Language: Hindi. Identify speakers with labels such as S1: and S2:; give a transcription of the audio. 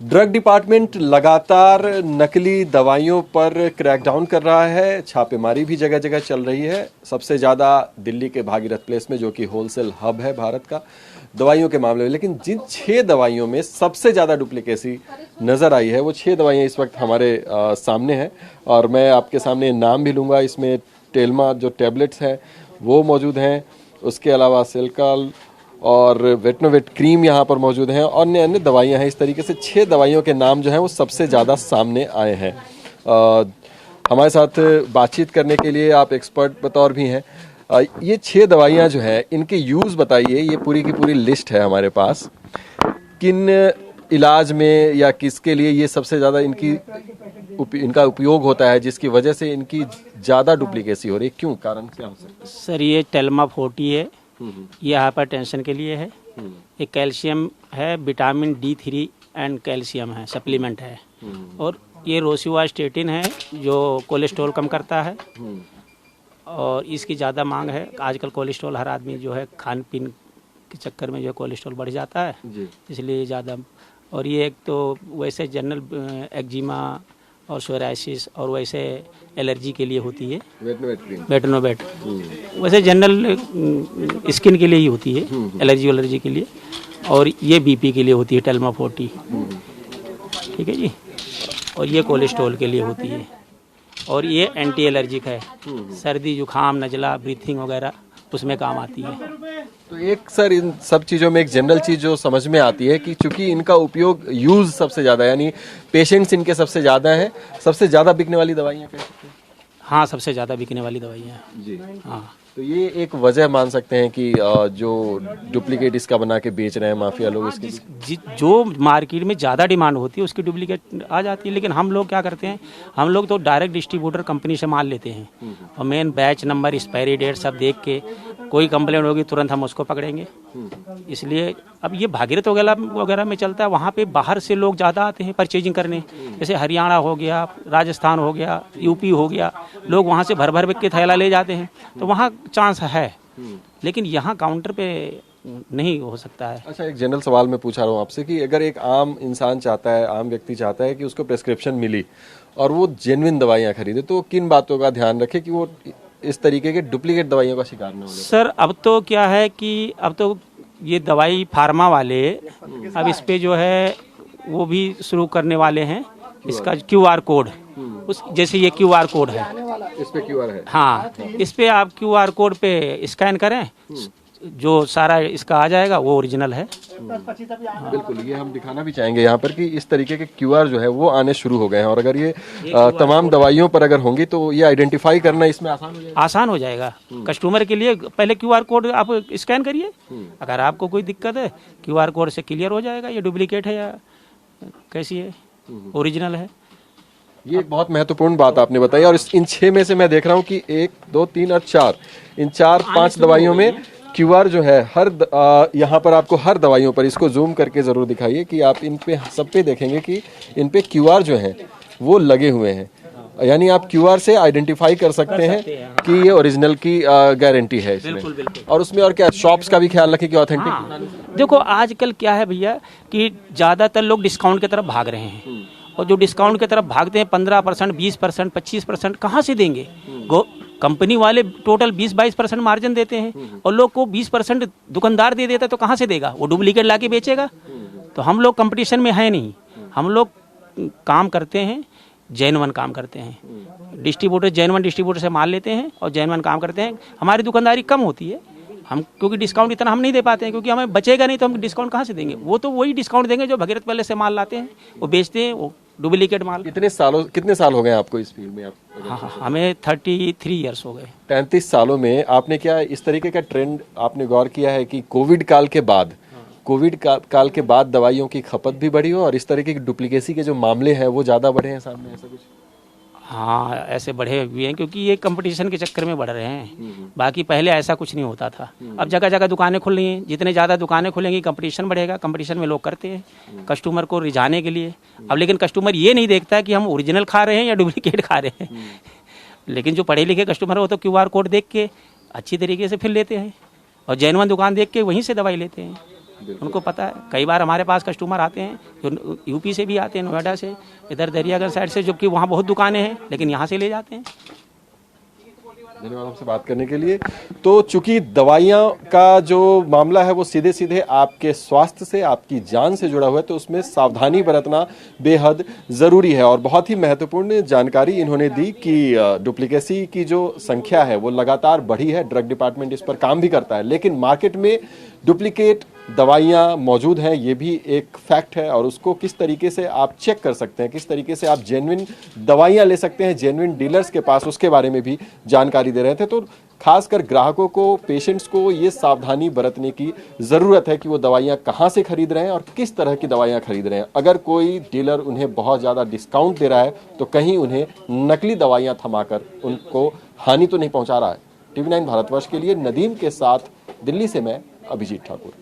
S1: ड्रग डिपार्टमेंट लगातार नकली दवाइयों पर क्रैकडाउन कर रहा है। छापेमारी भी जगह जगह चल रही है। सबसे ज़्यादा दिल्ली के भागीरथ प्लेस में, जो कि होलसेल हब है भारत का दवाइयों के मामले में। लेकिन जिन 6 दवाइयों में सबसे ज़्यादा डुप्लीकेसी नज़र आई है, वो 6 दवाइयाँ इस वक्त हमारे सामने हैं और मैं आपके सामने नाम भी लूँगा। इसमें टेल्मा जो टैबलेट्स हैं वो मौजूद हैं, उसके अलावा सेल्काल और वेटनोवेट क्रीम यहाँ पर मौजूद हैं और अन्य अन्य दवाइयाँ हैं। इस तरीके से 6 दवाइयों के नाम जो हैं वो सबसे ज़्यादा सामने आए हैं। हमारे साथ बातचीत करने के लिए आप एक्सपर्ट बतौर भी हैं। ये 6 दवाइयाँ जो हैं इनके यूज़ बताइए। ये पूरी की पूरी लिस्ट है हमारे पास। किन इलाज में या किसके लिए ये सबसे ज़्यादा इनका उपयोग होता है, जिसकी वजह से इनकी ज़्यादा डुप्लीकेसी हो रही है? क्यों, कारण क्या हो सकता है?
S2: सर, ये टेल्मा 40 है, ये हाइपर टेंशन के लिए है। ये कैल्शियम है, विटामिन D3 एंड कैल्शियम है, सप्लीमेंट है। और ये रोसिवास्टेटिन है जो कोलेस्ट्रॉल कम करता है और इसकी ज़्यादा मांग है। आजकल कोलेस्ट्रॉल हर आदमी जो है खान पीन के चक्कर में जो है कोलेस्ट्रॉल बढ़ जाता है, इसलिए ज़्यादा। और ये एक तो वैसे जनरल एक्जिमा और सोराइसिस और वैसे एलर्जी के लिए होती है वेटनोवेट। वैसे जनरल स्किन के लिए ही होती है, एलर्जी के लिए। और ये बीपी के लिए होती है टेल्मा 40, ठीक है जी। और ये कोलेस्ट्रॉल के लिए होती है। और ये एंटी एलर्जिक है, सर्दी जुकाम नज़ला ब्रीथिंग वगैरह उसमें काम आती है।
S1: तो एक सर, इन सब चीज़ों में एक जनरल चीज़ जो समझ में आती है कि चूंकि इनका उपयोग यूज़ सबसे ज़्यादा, यानी पेशेंट्स इनके सबसे ज़्यादा हैं, सबसे ज़्यादा बिकने वाली दवाइयाँ कह सकते हैं?
S2: हाँ, सबसे ज़्यादा बिकने वाली दवाइयाँ
S1: जी।
S2: हाँ,
S1: तो ये एक वजह मान सकते हैं कि जो डुप्लीकेट इसका बना के बेच रहे हैं माफिया लोग, इसकी
S2: जो मार्केट में ज़्यादा डिमांड होती है उसकी डुप्लीकेट आ जाती है। लेकिन हम लोग क्या करते हैं, हम लोग तो डायरेक्ट डिस्ट्रीब्यूटर कंपनी से माल लेते हैं और main batch number, expiry date सब देख के कोई कंप्लेंट होगी तुरंत हम उसको पकड़ेंगे। इसलिए अब ये भागीरथ वगैरह में चलता है, वहाँ पे बाहर से लोग ज़्यादा आते हैं परचेजिंग करने। जैसे हरियाणा हो गया, राजस्थान हो गया, यूपी हो गया, लोग वहाँ से भर भर के थैला ले जाते हैं, तो वहाँ चांस है। लेकिन यहाँ काउंटर पे नहीं हो सकता है।
S1: अच्छा, एक जनरल सवाल मैं पूछा रहा हूँ आपसे कि अगर एक आम इंसान चाहता है, आम व्यक्ति चाहता है कि उसको प्रेस्क्रिप्शन मिली और वो जेन्युइन दवाइयाँ खरीदे, तो किन बातों का ध्यान रखे कि वो इस तरीके के डुप्लीकेट दवाइयों का शिकार न हो?
S2: सर, अब तो क्या है कि अब तो ये दवाई फार्मा वाले अब इस पे जो है वो भी शुरू करने वाले हैं, इसका QR कोड। उस जैसे ये QR कोड है,
S1: इस पे QR है।
S2: हाँ, इस पे आप QR कोड पे स्कैन करें, जो सारा इसका आ जाएगा वो ओरिजिनल है।
S1: बिल्कुल, ये हम दिखाना भी चाहेंगे यहाँ पर कि इस तरीके के QR जो है वो आने शुरू हो गए हैं और अगर ये तमाम दवाइयों पर अगर होंगी तो ये आइडेंटिफाई करना इसमें आसान हो जाएगा।
S2: कस्टमर के लिए पहले QR कोड आप स्कैन करिए, अगर आपको कोई दिक्कत है QR कोड से क्लियर हो जाएगा ये डुप्लीकेट है या कैसी है, ओरिजिनल है।
S1: ये एक बहुत महत्वपूर्ण बात आपने बताई। और इन 6 में से मैं देख रहा हूँ कि 1, 2, 3 और 4, इन 4-5 दवाइयों में QR जो है हर यहाँ पर आपको हर दवाइयों पर, इसको जूम करके ज़रूर दिखाइए कि आप इन पे सब पे देखेंगे कि इन पे QR जो हैं वो लगे हुए हैं। यानी आप QR से आइडेंटिफाई कर सकते हैं कि ये ओरिजिनल की गारंटी है इसमें। बिल्कुल। और उसमें और क्या, शॉप्स का भी ख्याल रखें कि ऑथेंटिक।
S2: देखो आजकल क्या है भैया कि ज़्यादातर लोग डिस्काउंट की तरफ भाग रहे हैं और जो डिस्काउंट की तरफ भागते हैं 15%, 20%, 25% कहाँ से देंगे? कंपनी वाले टोटल 20-22% मार्जिन देते हैं और लोग को 20% दुकानदार दे देता है, तो कहाँ से देगा? वो डुप्लीकेट लाके बेचेगा। तो हम लोग कंपटीशन में है नहीं, हम लोग काम करते हैं, जेन्युइन काम करते हैं। डिस्ट्रीब्यूटर जेन्युइन डिस्ट्रीब्यूटर से माल लेते हैं और जेन्युइन काम करते हैं। हमारी दुकानदारी कम होती है, हम क्योंकि डिस्काउंट इतना हम नहीं दे पाते हैं, क्योंकि हमें बचेगा नहीं तो हम डिस्काउंट कहाँ से देंगे? वो तो वही डिस्काउंट देंगे जो भागीरथ पहले से माल लाते हैं, वो बेचते हैं, वो डुप्लीकेट माल।
S1: कितने साल हो गए आपको इस फील्ड में?
S2: हाँ, हमें 33 ईयर्स हो गए।
S1: 33 सालों में आपने क्या इस तरीके का ट्रेंड आपने गौर किया है कि कोविड काल के बाद दवाइयों की खपत भी बढ़ी हो और इस तरीके की डुप्लीकेसी के जो मामले हैं वो ज़्यादा बढ़े हैं सामने, ऐसा कुछ?
S2: हाँ, ऐसे बढ़े हुए हैं क्योंकि ये कंपटीशन के चक्कर में बढ़ रहे हैं। बाकी पहले ऐसा कुछ नहीं होता था। अब जगह जगह दुकानें खुल रही हैं, जितने ज़्यादा दुकानें खुलेंगी कंपटीशन बढ़ेगा। कंपटीशन में लोग करते हैं कस्टमर को रिझाने के लिए। अब लेकिन कस्टमर ये नहीं देखता है कि हम ओरिजिनल खा रहे हैं या डुप्लीकेट खा रहे हैं। लेकिन जो पढ़े लिखे कस्टमर हो तो QR कोड देख के अच्छी तरीके से फिर लेते हैं और जेन्युइन दुकान देख के वहीं से दवाई लेते हैं। उनको पता है। कई बार हमारे पास कस्टमर आते हैं जो यूपी से भी आते हैं, नोएडा से, इधर दरियागंज साइड से, जबकि वहाँ बहुत दुकानें हैं लेकिन यहाँ से ले जाते हैं।
S1: धन्यवाद हमसे बात करने के लिए। तो चूंकि दवाइयाँ का जो मामला है वो सीधे सीधे आपके स्वास्थ्य से, आपकी जान से जुड़ा हुआ है, तो उसमें सावधानी बरतना बेहद ज़रूरी है। और बहुत ही महत्वपूर्ण जानकारी इन्होंने दी कि डुप्लीकेसी की जो संख्या है वो लगातार बढ़ी है। ड्रग डिपार्टमेंट इस पर काम भी करता है, लेकिन मार्केट में डुप्लीकेट दवाइयाँ मौजूद हैं, ये भी एक फैक्ट है। और उसको किस तरीके से आप चेक कर सकते हैं, किस तरीके से आप जेन्युइन दवाइयाँ ले सकते हैं जेन्युइन डीलर्स के पास, उसके बारे में भी जानकारी दे रहे थे। तो खासकर ग्राहकों को, पेशेंट्स को ये सावधानी बरतने की ज़रूरत है कि वो दवाइयाँ कहाँ से खरीद रहे हैं और किस तरह की दवाइयाँ खरीद रहे हैं। अगर कोई डीलर उन्हें बहुत ज़्यादा डिस्काउंट दे रहा है तो कहीं उन्हें नकली दवाइयाँ थमाकर उनको हानि तो नहीं पहुँचा रहा है। TV9 भारतवर्ष के लिए नदीम के साथ दिल्ली से मैं अभिजीत ठाकुर।